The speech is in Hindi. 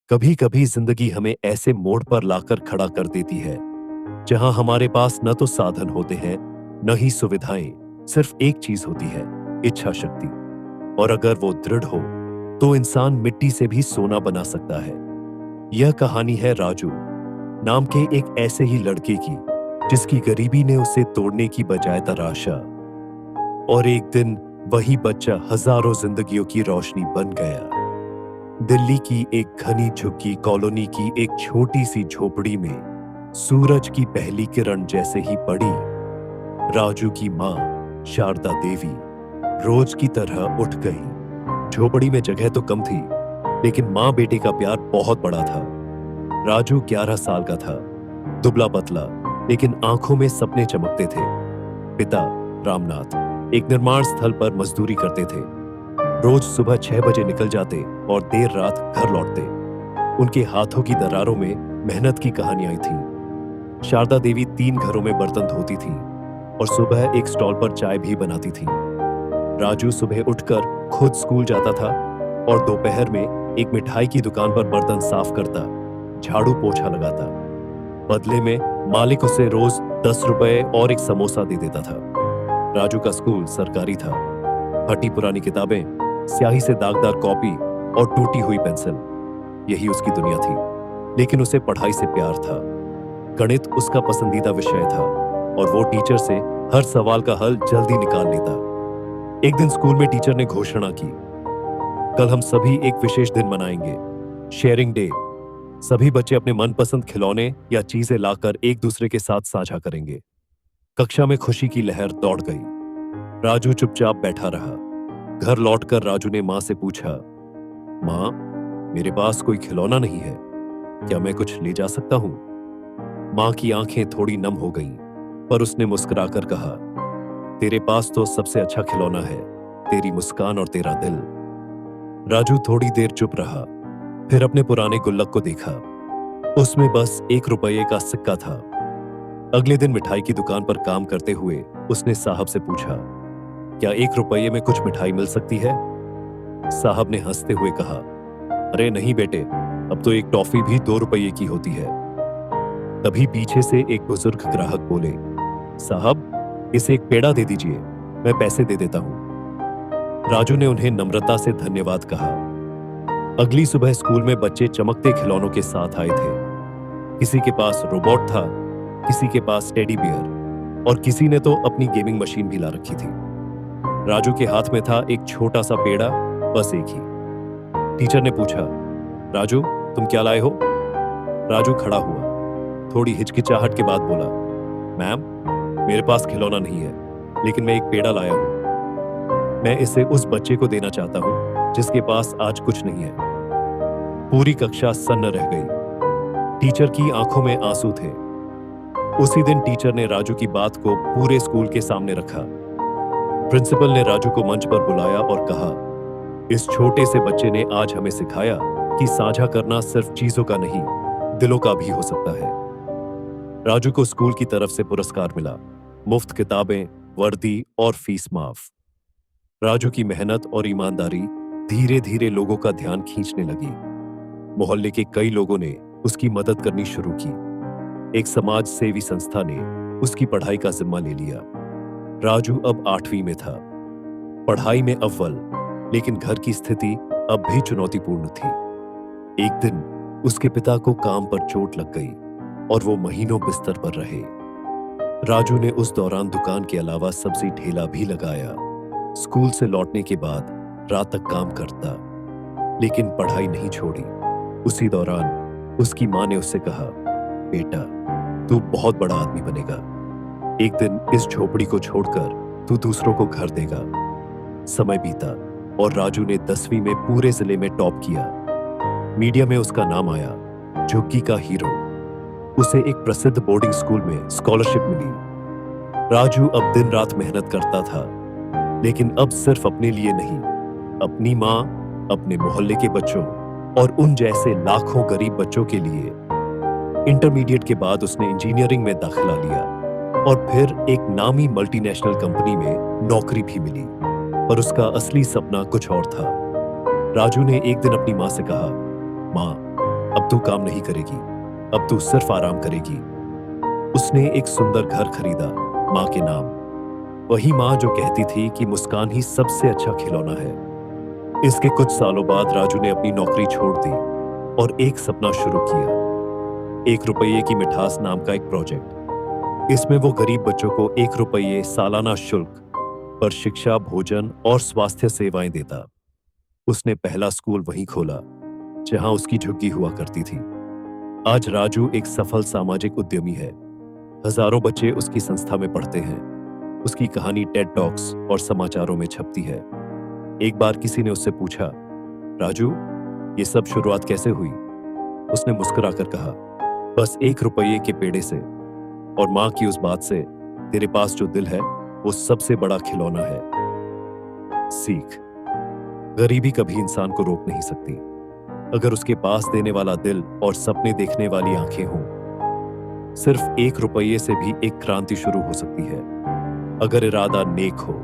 कभी कभी जिंदगी हमें ऐसे मोड़ पर लाकर खड़ा कर देती है जहां हमारे पास न तो साधन होते हैं न ही सुविधाएं। सिर्फ एक चीज होती है, इच्छा शक्ति। और अगर वो दृढ़ हो तो इंसान मिट्टी से भी सोना बना सकता है। यह कहानी है राजू नाम के एक ऐसे ही लड़के की जिसकी गरीबी ने उसे तोड़ने की बजाय तराशा। और एक दिन वही बच्चा हजारों जिंदगियों की रोशनी बन गया। दिल्ली की एक घनी झुग्गी कॉलोनी की एक छोटी सी झोपड़ी में सूरज की पहली किरण जैसे ही पड़ी, राजू की मां शारदा देवी रोज की तरह उठ गई। झोपड़ी में जगह तो कम थी, लेकिन मां बेटे का प्यार बहुत बड़ा था। राजू 11 साल का था, दुबला पतला, लेकिन आंखों में सपने चमकते थे। पिता रामनाथ एक निर्माण स्थल पर मजदूरी करते थे। रोज सुबह 6 बजे निकल जाते और देर रात घर लौटते। उनके हाथों की दरारों में मेहनत की कहानियां थीं। शारदा देवी 3 घरों में बर्तन धोती थी और सुबह एक स्टॉल पर चाय भी बनाती थी। राजू सुबह उठकर खुद स्कूल जाता था और दोपहर में एक मिठाई की दुकान पर बर्तन साफ करता, झाड़ू पोछा लगाता। बदले में मालिक उसे रोज 10 रुपए और एक समोसा दे देता था। राजू का स्कूल सरकारी था। फटी पुरानी किताबें, स्याही से दागदार कॉपी और टूटी हुई पेंसिल, यही उसकी दुनिया थी। लेकिन उसे पढ़ाई से प्यार था। गणित उसका पसंदीदा विषय था और वो टीचर से हर सवाल का हल जल्दी निकाल लेता। एक दिन स्कूल में टीचर ने घोषणा की, कल हम सभी एक विशेष दिन मनाएंगे, शेयरिंग डे। सभी बच्चे अपने मनपसंद खिलौने या चीजें लाकर एक दूसरे के साथ साझा करेंगे। कक्षा में खुशी की लहर दौड़ गई। राजू चुपचाप बैठा रहा। घर लौटकर राजू ने मां से पूछा, मां, मेरे पास कोई खिलौना नहीं है, क्या मैं कुछ ले जा सकता हूं? मां की आंखें थोड़ी नम हो गईं, पर उसने मुस्कुराकर कहा, तेरे पास तो सबसे अच्छा खिलौना है, तेरी मुस्कान और तेरा दिल। राजू थोड़ी देर चुप रहा, फिर अपने पुराने गुल्लक को देखा। उसमें बस 1 रुपये का सिक्का था। अगले दिन मिठाई की दुकान पर काम करते हुए उसने साहब से पूछा, क्या 1 रुपये में कुछ मिठाई मिल सकती है? साहब ने हंसते हुए कहा, अरे नहीं बेटे, अब तो एक टॉफी भी 2 रुपये की होती है। तभी पीछे से एक बुजुर्ग ग्राहक बोले, साहब, इसे एक पेड़ा दे दीजिए, मैं पैसे दे देता हूं। राजू ने उन्हें नम्रता से धन्यवाद कहा। अगली सुबह स्कूल में बच्चे चमकते खिलौनों के साथ आए थे। किसी के पास रोबोट था, किसी के पास टेडी बियर और किसी ने तो अपनी गेमिंग मशीन भी ला रखी थी। राजू के हाथ में था एक छोटा सा पेड़ा, बस एक ही। टीचर ने पूछा, राजू, तुम क्या लाए हो? राजू खड़ा हुआ, थोड़ी हिचकिचाहट के बाद बोला, मैम, मेरे पास खिलौना नहीं है, लेकिन मैं एक पेड़ा लाया हूं। मैं इसे उस बच्चे को देना चाहता हूं जिसके पास आज कुछ नहीं है। पूरी कक्षा सन्न रह गई। टीचर की आंखों में आंसू थे। उसी दिन टीचर ने राजू की बात को पूरे स्कूल के सामने रखा। प्रिंसिपल ने राजू को मंच पर बुलाया और कहा, इस छोटे से बच्चे ने आज हमें सिखाया कि साझा करना सिर्फ चीजों का नहीं, दिलों का भी हो सकता है। राजू को स्कूल की तरफ से पुरस्कार मिला, मुफ्त किताबें, वर्दी और फीस माफ। राजू की मेहनत और ईमानदारी धीरे धीरे लोगों का ध्यान खींचने लगी। मोहल्ले के कई लोगों ने उसकी मदद करनी शुरू की। एक समाज सेवी संस्था ने उसकी पढ़ाई का जिम्मा ले लिया। राजू अब 8वीं में था, पढ़ाई में अव्वल, लेकिन घर की स्थिति अब भी चुनौतीपूर्ण थी। एक दिन उसके पिता को काम पर चोट लग गई और वो महीनों बिस्तर पर रहे। राजू ने उस दौरान दुकान के अलावा सब्जी ठेला भी लगाया। स्कूल से लौटने के बाद रात तक काम करता, लेकिन पढ़ाई नहीं छोड़ी। उसी दौरान उसकी मां ने उससे कहा, बेटा, तू बहुत बड़ा आदमी बनेगा। एक दिन इस झोपड़ी को छोड़कर तू दूसरों को घर देगा। समय बीता और राजू ने 10वीं में पूरे जिले में टॉप किया। मीडिया में उसका नाम आया, झुग्गी का हीरो। उसे एक प्रसिद्ध बोर्डिंग स्कूल में स्कॉलरशिप मिली। राजू अब दिन रात मेहनत करता था, लेकिन अब सिर्फ अपने लिए नहीं, अपनी मां, अपने मोहल्ले के बच्चों और उन जैसे लाखों गरीब बच्चों के लिए। इंटरमीडिएट के बाद उसने इंजीनियरिंग में दाखिला लिया और फिर एक नामी मल्टीनेशनल कंपनी में नौकरी भी मिली। पर उसका असली सपना कुछ और था। राजू ने एक दिन अपनी मां से कहा, मां, तू काम नहीं करेगी, अब तू सिर्फ आराम करेगी। उसने एक सुंदर घर खरीदा, माँ के नाम। वही माँ जो कहती थी कि मुस्कान ही सबसे अच्छा खिलौना है। इसके कुछ सालों बाद राजू ने अपनी नौकरी छोड़ दी और एक सपना शुरू किया। 1 रुपये की मिठास नाम का एक प्रोजेक्ट। इसमें वो गरीब बच्चों को 1 रुपये सालाना शुल्क पर शिक्षा, भोजन और स्वास्थ्य सेवाएं देता। उसने पहला स्कूल वहीं खोला जहां उसकी झुग्गी हुआ करती थी। आज राजू एक सफल सामाजिक उद्यमी है। हजारों बच्चे उसकी संस्था में पढ़ते हैं। उसकी कहानी टेड टॉक्स और समाचारों में छपती है। एक बार किसी ने उससे पूछा, राजू, ये सब शुरुआत कैसे हुई? उसने मुस्कुराकर कहा, बस 1 रुपये के पेड़े से और मां की उस बात से, तेरे पास जो दिल है वो सबसे बड़ा खिलौना है। सीख, गरीबी कभी इंसान को रोक नहीं सकती। अगर उसके पास देने वाला दिल और सपने देखने वाली आंखें हों, सिर्फ 1 रुपये से भी एक क्रांति शुरू हो सकती है, अगर इरादा नेक हो।